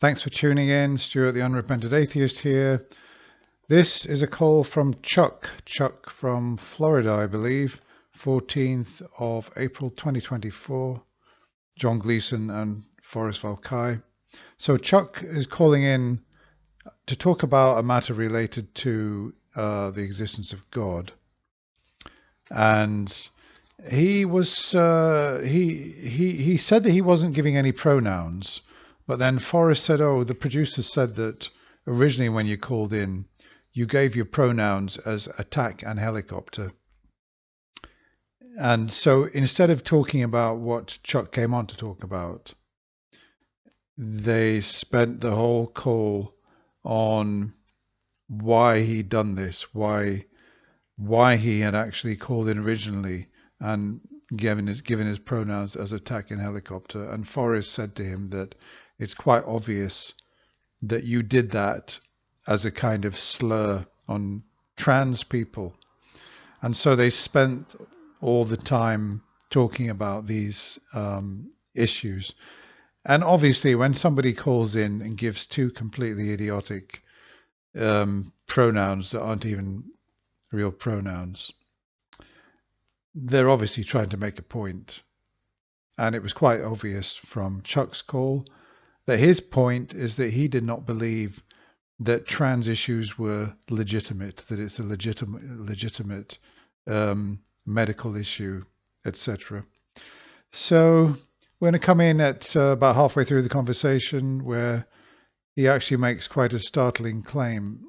Thanks for tuning in. Stuart, the Unrepentant Atheist here. This is a call from Chuck. Chuck from Florida, I believe. 14th of April 2024. John Gleason and Forrest Valkai. So Chuck is calling in to talk about a matter related to the existence of God. And he was he said that he wasn't giving any pronouns, but then Forrest said, "Oh, the producers said that originally when you called in, you gave your pronouns as attack and helicopter." And so instead of talking about what Chuck came on to talk about, they spent the whole call on why he'd done this, why he had actually called in originally and given his pronouns as attack and helicopter. And Forrest said to him that it's quite obvious that you did that as a kind of slur on trans people. And so they spent all the time talking about these issues. And obviously, when somebody calls in and gives two completely idiotic pronouns that aren't even real pronouns, they're obviously trying to make a point. And it was quite obvious from Chuck's call that his point is that he did not believe that trans issues were legitimate, that it's a legitimate medical issue, etc. So we're going to come in at about halfway through the conversation where he actually makes quite a startling claim.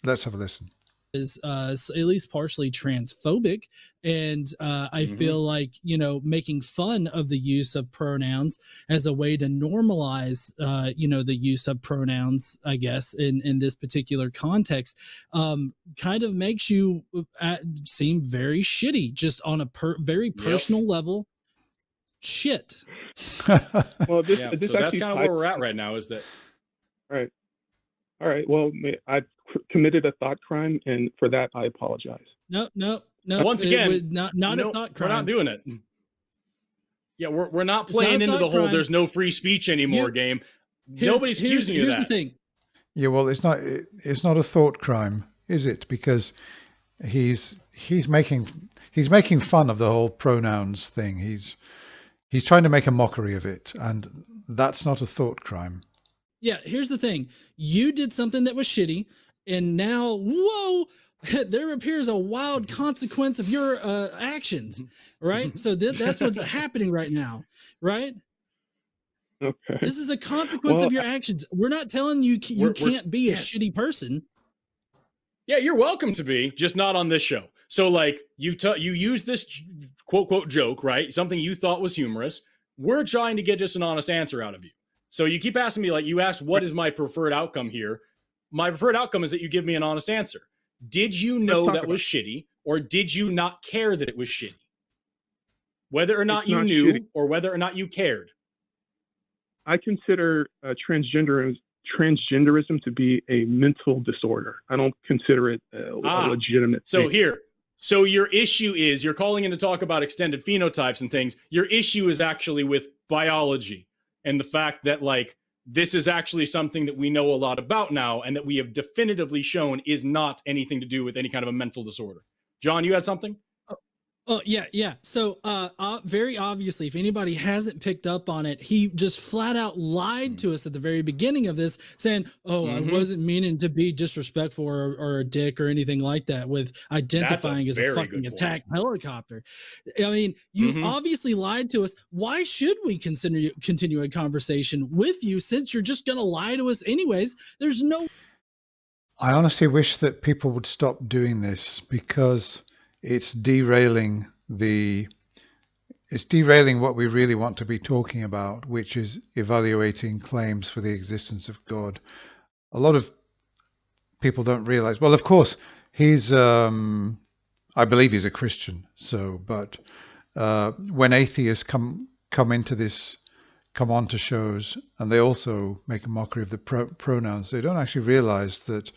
Let's have a listen. Is at least partially transphobic, and I feel like, you know, making fun of the use of pronouns as a way to normalize you know, the use of pronouns, I guess, in this particular context, kind of makes you seem very shitty, just on a very personal level. Shit. Well, this so actually that's kind of where we're at right now, is that all right. Well, I've committed a thought crime, and for that I apologize. No. Once again, not a thought crime. We're not doing it. Yeah, we're not playing into the whole crime. There's no free speech anymore game. Nobody's accusing you of that. Here's the thing. Yeah, well, it's not a thought crime, is it? Because he's making fun of the whole pronouns thing. He's trying to make a mockery of it, and that's not a thought crime. Yeah, here's the thing. You did something that was shitty, and now, whoa, there appears a wild consequence of your actions, right? So that's what's happening right now, right? Okay. This is a consequence of your actions. We're not telling you can't be a shitty person. Yeah, you're welcome to be, just not on this show. So, like, you use this quote joke, right? Something you thought was humorous. We're trying to get just an honest answer out of you. So you keep asking me, like, you asked, what is my preferred outcome here? My preferred outcome is that you give me an honest answer. Did you know that was shitty, or did you not care that it was shitty? Whether or not you knew, shitty, or whether or not you cared. I consider transgenderism to be a mental disorder. I don't consider it a legitimate thing. So your issue is, you're calling in to talk about extended phenotypes and things. Your issue is actually with biology. And the fact that, like, this is actually something that we know a lot about now, and that we have definitively shown is not anything to do with any kind of a mental disorder. John, you had something? Oh, yeah. So very obviously, if anybody hasn't picked up on it, he just flat out lied to us at the very beginning of this, saying, I wasn't meaning to be disrespectful or a dick or anything like that with identifying as a fucking attack helicopter. I mean, you obviously lied to us. Why should we continue a conversation with you, since you're just going to lie to us anyways? There's no... I honestly wish that people would stop doing this, because it's derailing what we really want to be talking about, which is evaluating claims for the existence of God. A lot of people don't realize, well, of course, he's, I believe he's a Christian. So, but when atheists come onto shows, and they also make a mockery of the pronouns, they don't actually realize that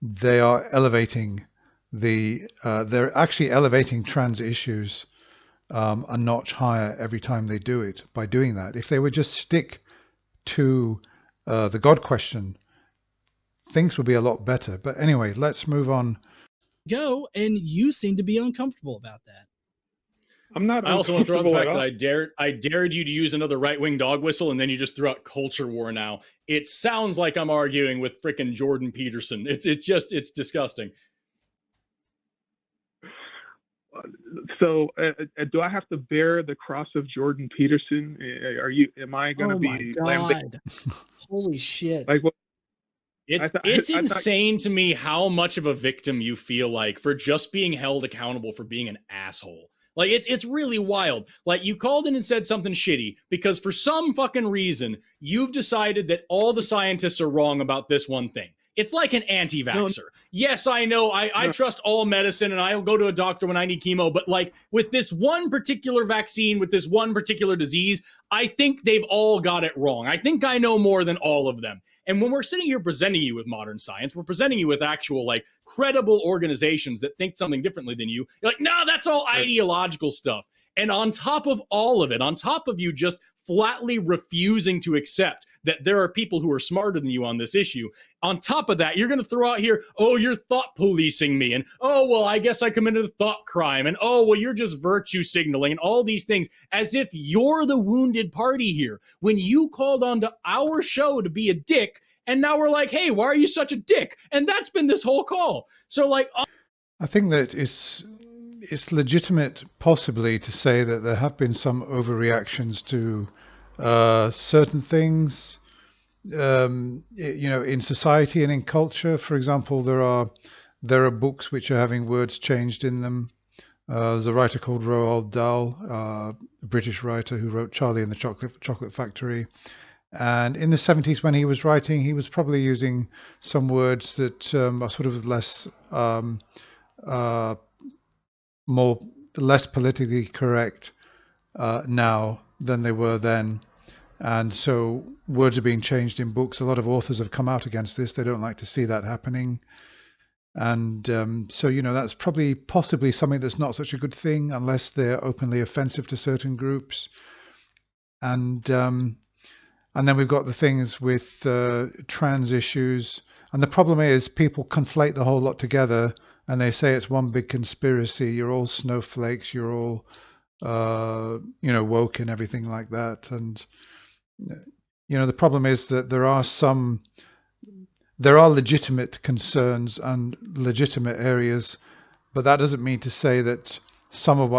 they are elevating they're actually elevating trans issues a notch higher every time they do it by doing that. If they would just stick to the God question, things would be a lot better. But anyway, let's move on. Go, and you seem to be uncomfortable about that. I'm not. I also want to throw out the fact that I dared you to use another right-wing dog whistle, and then you just threw out culture war. Now it sounds like I'm arguing with frickin' Jordan Peterson. It's disgusting. So, do I have to bear the cross of Jordan Peterson? Am I going to be? Oh my God! Holy shit! Like what? It's insane to me how much of a victim you feel like for just being held accountable for being an asshole. Like it's really wild. Like you called in and said something shitty because for some fucking reason you've decided that all the scientists are wrong about this one thing. It's like an anti-vaxxer. No. Yes, I know. I trust all medicine and I'll go to a doctor when I need chemo. But like with this one particular vaccine, with this one particular disease, I think they've all got it wrong. I think I know more than all of them. And when we're sitting here presenting you with modern science, we're presenting you with actual like credible organizations that think something differently than you. You're like, no, that's all ideological stuff. And on top of all of it, on top of you just flatly refusing to accept that there are people who are smarter than you on this issue. On top of that, you're going to throw out here, oh, you're thought policing me. And, oh, well, I guess I committed a thought crime. And, oh, well, you're just virtue signaling and all these things as if you're the wounded party here when you called onto our show to be a dick. And now we're like, hey, why are you such a dick? And that's been this whole call. So like, I think that it's legitimate possibly to say that there have been some overreactions to certain things, in society and in culture. For example, there are books which are having words changed in them. There's a writer called Roald Dahl, a British writer who wrote Charlie and the Chocolate Factory. And in the 70s when he was writing, he was probably using some words that are sort of less politically correct now than they were then. And so words are being changed in books. A lot of authors have come out against this. They don't like to see that happening. And so, that's possibly something that's not such a good thing unless they're openly offensive to certain groups. And then we've got the things with trans issues. And the problem is people conflate the whole lot together and they say it's one big conspiracy. You're all snowflakes. You're all, woke and everything like that. And, the problem is that there are legitimate concerns and legitimate areas, but that doesn't mean to say that some of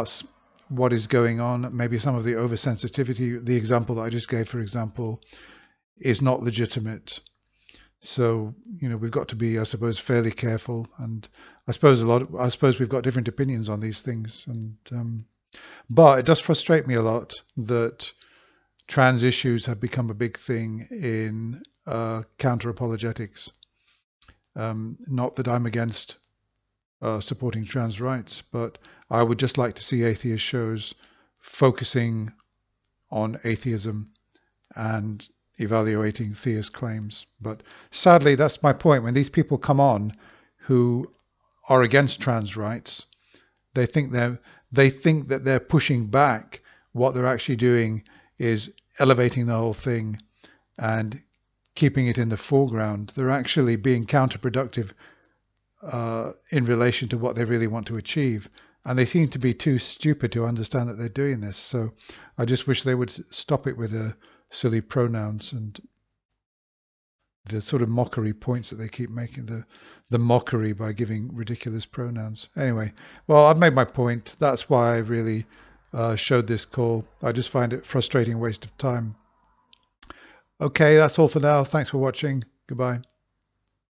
what is going on, maybe some of the oversensitivity, the example that I just gave, for example, is not legitimate. So, we've got to be, I suppose, fairly careful. And I suppose we've got different opinions on these things. And but it does frustrate me a lot that trans issues have become a big thing in counter-apologetics. Not that I'm against supporting trans rights, but I would just like to see atheist shows focusing on atheism and evaluating theist claims. But sadly, that's my point. When these people come on who are against trans rights, they think that they're pushing back. What they're actually doing is elevating the whole thing and keeping it in the foreground. They're actually being counterproductive in relation to what they really want to achieve. And they seem to be too stupid to understand that they're doing this. So I just wish they would stop it with the silly pronouns and the sort of mockery points that they keep making, the mockery by giving ridiculous pronouns. Anyway, well, I've made my point. That's why I really showed this call. I just find it a frustrating waste of time. Okay, that's all for now. Thanks for watching. Goodbye.